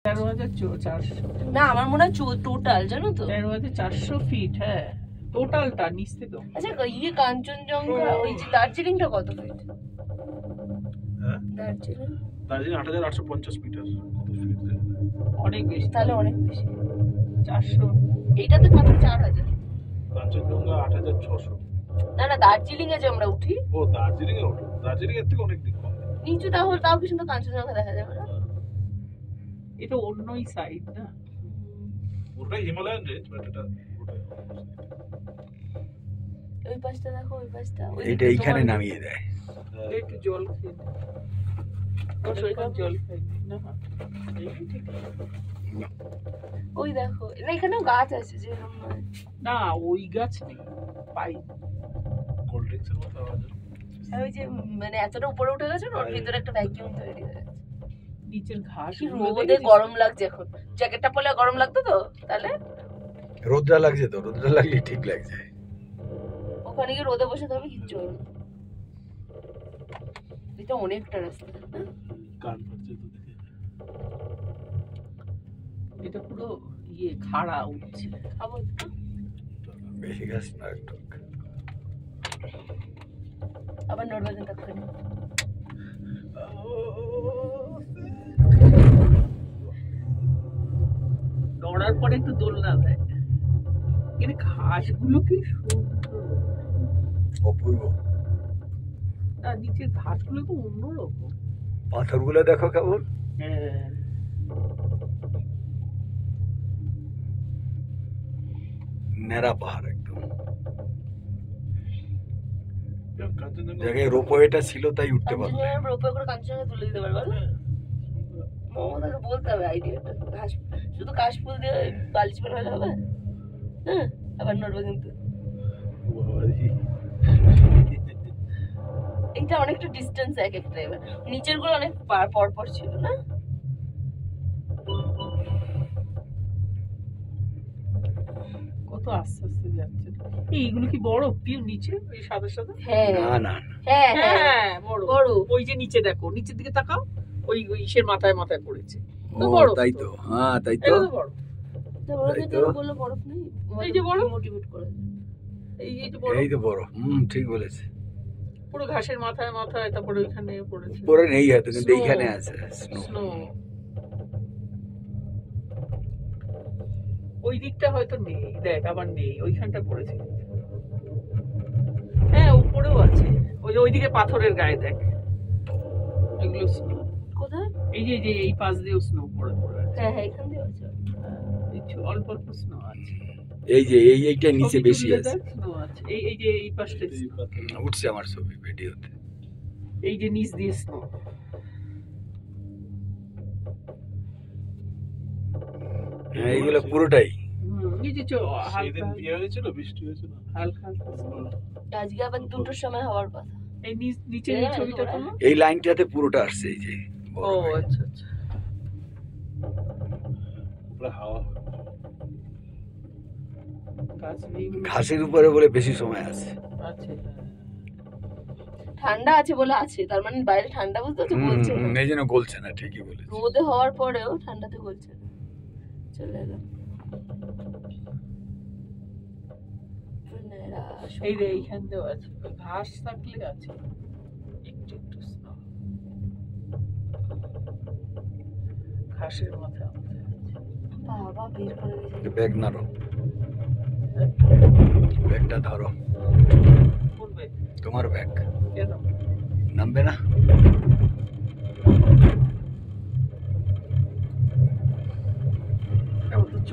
13,400 না আমার মনে হয় টোটাল জানো তো 13,400 ফিট। হ্যাঁ টোটালটা নিচ থেকে। আচ্ছা ইয়ে কাঞ্চনজঙ্ঘা ওই যে দার্জিলিংটা কত ফিট? হ্যাঁ দার্জিলিং 8,850 মিটার। কত ফিট? অনেক বেশি, তাহলে অনেক বেশি। 400। এইটা তো মাত্র 4,000। কাঞ্চনজঙ্ঘা 8,600। না না দার্জিলিং এ যে আমরা উঠি। ও দার্জিলিং এ ওঠো, দার্জিলিং এর থেকে অনেক দিক কম। নিচু তাহলে তাও কি সুন্দর কাঞ্চনজঙ্ঘা দেখা যাবে না? এটা অন্যই সাইড না, ওটাই হিমালয়ান রেঞ্জ, বাট এটা ওই পাশটা দেখো, ওই পাশটা এটা এইখানে নামিয়ে দেয়। একটু জল খেয়ে নে। ওর শরীর খারাপ, জল খাই না। এই ঠিক আছে। ওই দেখো না এখানেও গাছ আছে যে না ওই গাছ নেই, পাই কোল্ড ড্রিঙ্কস এর মতো আওয়াজ। ওই যে মানে এতটা উপরে উঠে গেছে ওর ভিতরে একটা ভ্যাকুয়াম তৈরি হয়ে গেছে। নিচের ঘাস কি রোদে গরম লাগছে এখন, জ্যাকেটটা পরলে গরম লাগতো তো তাহলে? রোদরা লাগছে তো, রোদরা লাগলে ঠিক লাগছে। ওখানে গিয়ে রোদে বসে থাকবে কিচ্ছু হবে না। এটা অনেকটা রাস্তা না? কান পড়ছে তো দেখে। এটা পুরো ইয়ে খাড়া উঠছে। খাবো বেশি গাছ না একটু। আবার নড়বে কিন্তু তখনই। নড়ার পরে একটু দোলনা দেয়। এখানে ঘাসগুলো কি সুন্দর, অপূর্ব। না নিচের ঘাসগুলো তো অন্যরকম। পাথরগুলো দেখো কেমন। হ্যাঁ নেড়া পাহাড় একদম। কাঞ্চনজঙ্ঘা জায়গায় রোপওয়েটা ছিল তাই উঠতে পারবে। কাঞ্চনজঙ্ঘা রোপে করে কাঞ্চনজঙ্ঘা তুলে দিতে পারবে না? মমতাকে বলতে হবে আইডিয়াটা। ঘাস শুধু কাশফুল দিয়ে বালিশ বানালে হবে? হ্যাঁ আবার নড়বে কিন্তু। এইটা অনেকটা ডিস্টেন্স এক একটা, এবার নিচের গুলো অনেক পর পর ছিল না? কত আস্তে আস্তে যাচ্ছে। এইগুলো কি বড় পিউ নিচে এই সাদা সাদা? হ্যাঁ না না হ্যাঁ হ্যাঁ বড় বড়। ওই যে নিচে দেখো, নিচের দিকে তাকাও, ওই ইসের মাথায় মাথায় পড়েছে। ও তাই তো, হ্যাঁ তাই তো। এটা তো বড়। বললো বরফ নেই, এই যে বড় মোটিভেট করে এই যে বড়, এই তো বড়। ঠিক বলেছে। পুরো ঘাসের মাথায় মাথায়, তারপরে ওইখানে পড়েছে পরে নেই হয়তো, কিন্তু Snow. এইখানে আছে স্নো। ওই দিকটা হয়তো নেই, দেখ আবার নেই, ওইখানটা পড়েছে। হ্যাঁ উপরেও আছে, ওই যে ওইদিকে পাথরের গায়ে দেখ, এগুলো স্নো। কোথায়? এই যে যে এই পাশ দিয়েও স্নো পড়ে পড়ে আছে। হ্যাঁ হ্যাঁ এখান দিয়ে আছে। এই অল্প অল্প স্নো আছে। এই যে এইটা নিচে বেশি আছে। স্নো আছে এই যে এই পাশটা উঠছে আমার ছবি ভিডিওতে। এই যে নিচ দিয়ে স্নো। হ্যাঁ এইগুলো পুরোটাই। এই যে সেদিন বিয়ে হয়েছিল, বৃষ্টি হয়েছিল হালকা হালকা স্নো। আজকে আবার 2টোর সময় হওয়ার কথা। এই নিচের এই ছবিটা তো। এই লাইনটাতে পুরোটা আসছে এই যে। ও আচ্ছা আচ্ছা। পুরো হাওয়া ঘাসের উপরে বলে বেশি সময় আছে। আচ্ছা ঠান্ডা আছে বলে আছে, তার মানে বাইরে ঠান্ডা বুঝতে তো বলছে না। এই জন্য গলছে না, ঠিকই বলেছে। রোদে হওয়ার পরেও ঠান্ডাতে গলছে না। চলে এলাম এই রে এইখান দিয়েও আছে, ঘাস থাকলে আছে একটু একটু স্নো। ঘাসের মাথায় বাবা বের করে দিয়েছে। ব্যাগ নাড়ো, ব্যাগটা ধরো। কোন ব্যাগ? তোমার ব্যাগ কেন নামবে না?